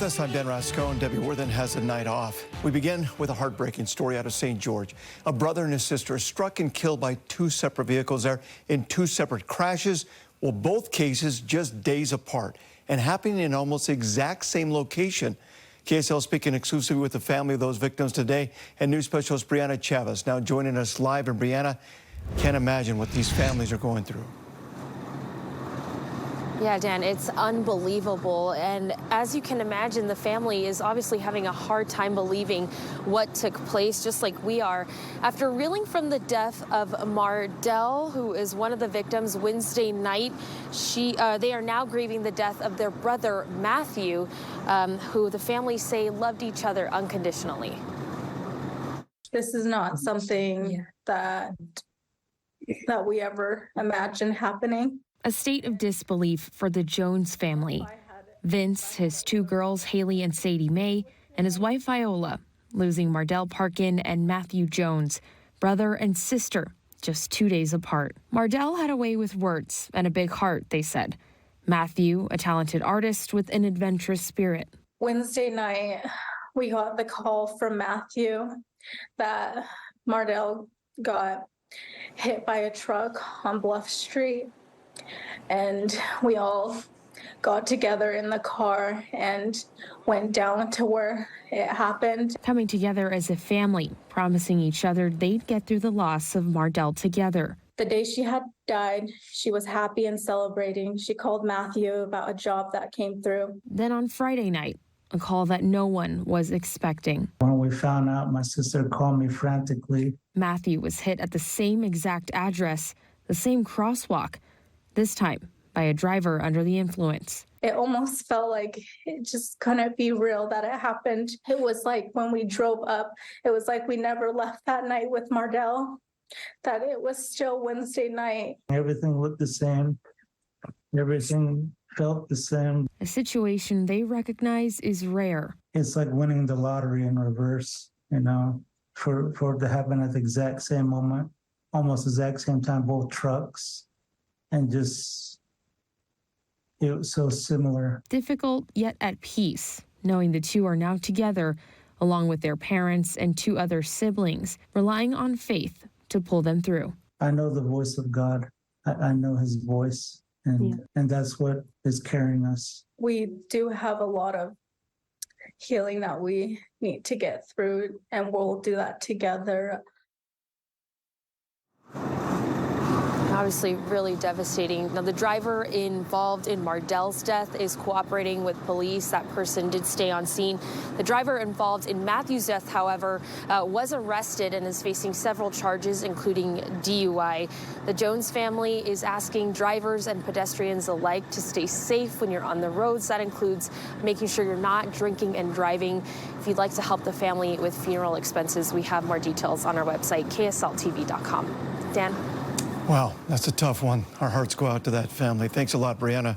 with us, I'm Ben Rascone. Debbie Worthen has a night off. We begin with a heartbreaking story out of St. George. A brother and his sister are struck and killed by two separate vehicles there in two separate crashes. Well, both cases just days apart and happening in almost the exact same location. KSL speaking exclusively with the family of those victims today, and news specialist Brianna Chavez now joining us live. And Brianna, can't imagine what these families are going through. Yeah, Dan, it's unbelievable. And as you can imagine, the family is obviously having a hard time believing what took place, just like we are. After reeling from the death of Mardell, who is one of the victims, Wednesday night, they are now grieving the death of their brother, Matthew, who the family say loved each other unconditionally. This is not something that we ever imagined happening. A state of disbelief for the Jones family. Vince, his two girls, Haley and Sadie Mae, and his wife Viola, losing Mardell Parkin and Matthew Jones, brother and sister, just 2 days apart. Mardell had a way with words and a big heart, they said. Matthew, a talented artist with an adventurous spirit. Wednesday night, we got the call from Matthew that Mardell got hit by a truck on Bluff Street. And we all got together in the car and went down to where it happened. Coming together as a family, promising each other they'd get through the loss of Mardell together. The day she had died, she was happy and celebrating. She called Matthew about a job that came through. Then on Friday night, a call that no one was expecting. When we found out, my sister called me frantically. Matthew was hit at the same exact address, the same crosswalk, this time by a driver under the influence. It almost felt like it just couldn't be real that it happened. It was like when we drove up, it was like we never left that night with Mardell, that it was still Wednesday night. Everything looked the same. Everything felt the same. A situation they recognize is rare. It's like winning the lottery in reverse, for it to happen at the exact same moment, almost exact same time, both trucks. And just, it was so similar. Difficult, yet at peace, knowing the two are now together, along with their parents and two other siblings, relying on faith to pull them through. I know the voice of God. I know his voice, and that's what is carrying us. We do have a lot of healing that we need to get through, and we'll do that together. Obviously really devastating. Now, the driver involved in Mardell's death is cooperating with police. That person did stay on scene. The driver involved in Matthew's death, however, was arrested and is facing several charges, including DUI. The Jones family is asking drivers and pedestrians alike to stay safe when you're on the roads. That includes making sure you're not drinking and driving. If you'd like to help the family with funeral expenses, we have more details on our website, ksltv.com. Dan? Wow, that's a tough one. Our hearts go out to that family. Thanks a lot, Brianna.